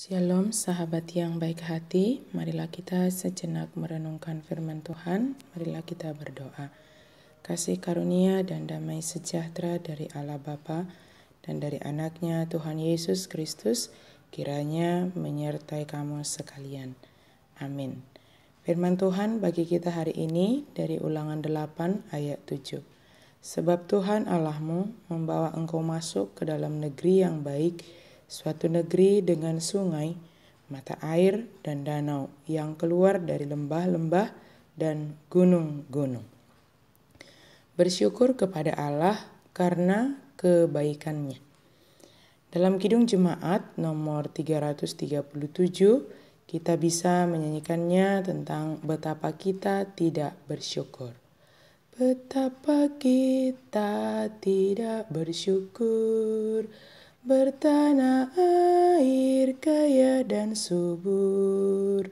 Shalom sahabat yang baik hati, marilah kita sejenak merenungkan firman Tuhan, marilah kita berdoa. Kasih karunia dan damai sejahtera dari Allah Bapa dan dari anaknya Tuhan Yesus Kristus kiranya menyertai kamu sekalian. Amin. Firman Tuhan bagi kita hari ini dari Ulangan 8 ayat 7. Sebab Tuhan Allahmu membawa engkau masuk ke dalam negeri yang baik, suatu negeri dengan sungai, mata air dan danau yang keluar dari lembah-lembah dan gunung-gunung. Bersyukur kepada Allah karena kebaikannya. Dalam Kidung Jemaat nomor 337, kita bisa menyanyikannya tentang betapa kita tidak bersyukur. Betapa kita tidak bersyukur, bertanah air kaya dan subur,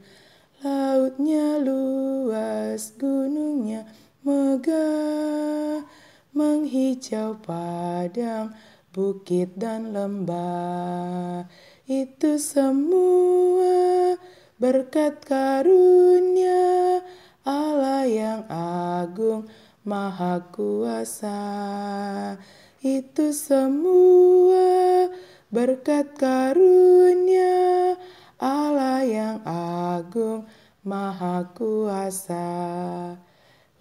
lautnya luas, gunungnya megah, menghijau padang, bukit dan lembah. Itu semua berkat karunia Allah yang agung Maha Kuasa. Itu semua berkat karunia Allah yang agung Maha Kuasa.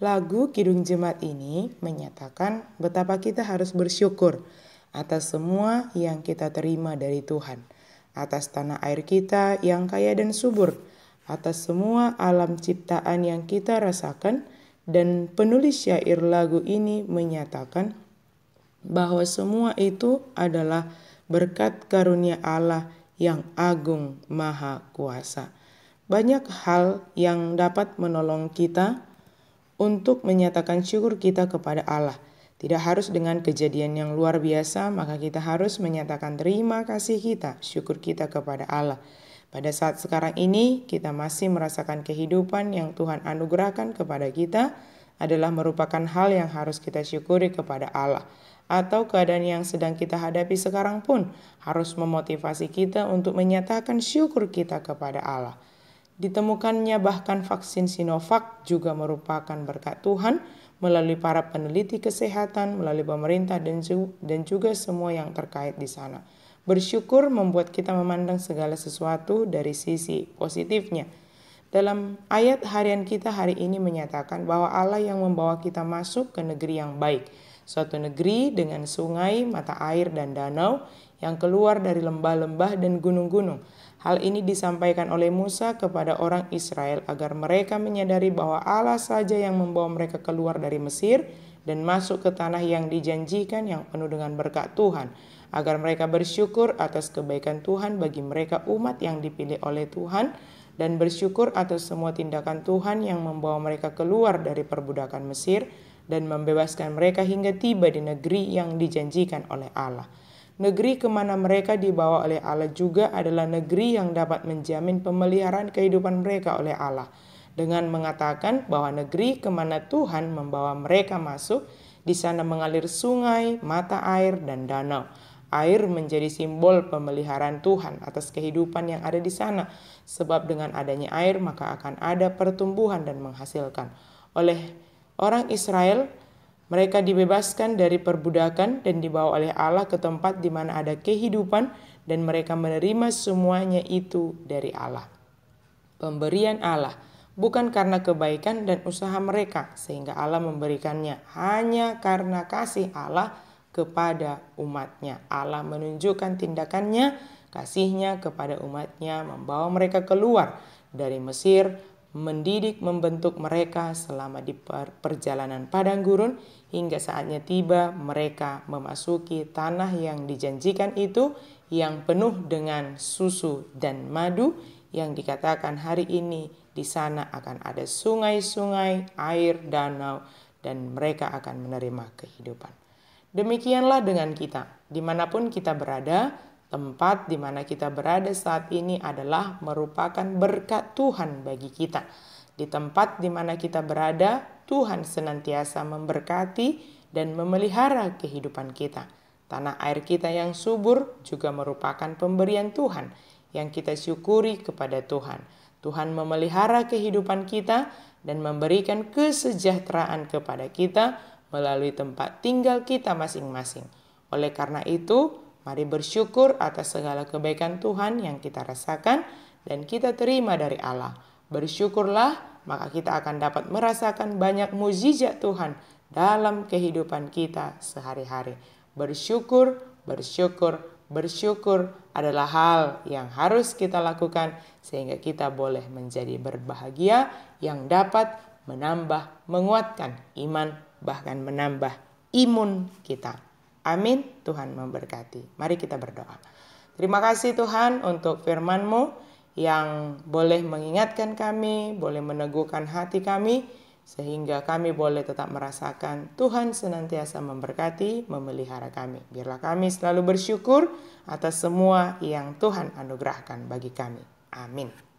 Lagu Kidung Jemaat ini menyatakan betapa kita harus bersyukur atas semua yang kita terima dari Tuhan, atas tanah air kita yang kaya dan subur, atas semua alam ciptaan yang kita rasakan. Dan penulis syair lagu ini menyatakan bahwa semua itu adalah berkat karunia Allah yang agung Maha Kuasa. Banyak hal yang dapat menolong kita untuk menyatakan syukur kita kepada Allah. Tidak harus dengan kejadian yang luar biasa, maka kita harus menyatakan terima kasih kita, syukur kita kepada Allah. Pada saat sekarang ini, kita masih merasakan kehidupan yang Tuhan anugerahkan kepada kita adalah merupakan hal yang harus kita syukuri kepada Allah. Atau keadaan yang sedang kita hadapi sekarang pun harus memotivasi kita untuk menyatakan syukur kita kepada Allah. Ditemukannya bahkan vaksin Sinovac juga merupakan berkat Tuhan melalui para peneliti kesehatan, melalui pemerintah dan juga semua yang terkait di sana. Bersyukur membuat kita memandang segala sesuatu dari sisi positifnya. Dalam ayat harian kita hari ini menyatakan bahwa Allah yang membawa kita masuk ke negeri yang baik. Suatu negeri dengan sungai, mata air dan danau yang keluar dari lembah-lembah dan gunung-gunung. Hal ini disampaikan oleh Musa kepada orang Israel agar mereka menyadari bahwa Allah saja yang membawa mereka keluar dari Mesir dan masuk ke tanah yang dijanjikan yang penuh dengan berkat Tuhan. Agar mereka bersyukur atas kebaikan Tuhan bagi mereka umat yang dipilih oleh Tuhan dan bersyukur atas semua tindakan Tuhan yang membawa mereka keluar dari perbudakan Mesir dan membebaskan mereka hingga tiba di negeri yang dijanjikan oleh Allah. Negeri kemana mereka dibawa oleh Allah juga adalah negeri yang dapat menjamin pemeliharaan kehidupan mereka oleh Allah. Dengan mengatakan bahwa negeri kemana Tuhan membawa mereka masuk, di sana mengalir sungai, mata air, dan danau. Air menjadi simbol pemeliharaan Tuhan atas kehidupan yang ada di sana. Sebab dengan adanya air maka akan ada pertumbuhan dan menghasilkan. Oleh orang Israel, mereka dibebaskan dari perbudakan dan dibawa oleh Allah ke tempat di mana ada kehidupan dan mereka menerima semuanya itu dari Allah. Pemberian Allah bukan karena kebaikan dan usaha mereka sehingga Allah memberikannya, hanya karena kasih Allah kepada umatnya. Allah menunjukkan tindakannya, kasihnya kepada umatnya, membawa mereka keluar dari Mesir, mendidik, membentuk mereka selama di perjalanan padang gurun, hingga saatnya tiba mereka memasuki tanah yang dijanjikan itu, yang penuh dengan susu dan madu, yang dikatakan hari ini di sana akan ada sungai-sungai, air, danau, dan mereka akan menerima kehidupan. Demikianlah dengan kita, dimanapun kita berada, tempat di mana kita berada saat ini adalah merupakan berkat Tuhan bagi kita. Di tempat di mana kita berada, Tuhan senantiasa memberkati dan memelihara kehidupan kita. Tanah air kita yang subur juga merupakan pemberian Tuhan yang kita syukuri kepada Tuhan. Tuhan memelihara kehidupan kita dan memberikan kesejahteraan kepada kita melalui tempat tinggal kita masing-masing. Oleh karena itu, mari bersyukur atas segala kebaikan Tuhan yang kita rasakan dan kita terima dari Allah. Bersyukurlah, maka kita akan dapat merasakan banyak mukjizat Tuhan dalam kehidupan kita sehari-hari. Bersyukur, bersyukur, bersyukur adalah hal yang harus kita lakukan sehingga kita boleh menjadi berbahagia yang dapat menambah, menguatkan iman, bahkan menambah imun kita. Amin. Tuhan memberkati. Mari kita berdoa. Terima kasih Tuhan untuk firman-Mu yang boleh mengingatkan kami, boleh meneguhkan hati kami, sehingga kami boleh tetap merasakan Tuhan senantiasa memberkati, memelihara kami. Biarlah kami selalu bersyukur atas semua yang Tuhan anugerahkan bagi kami. Amin.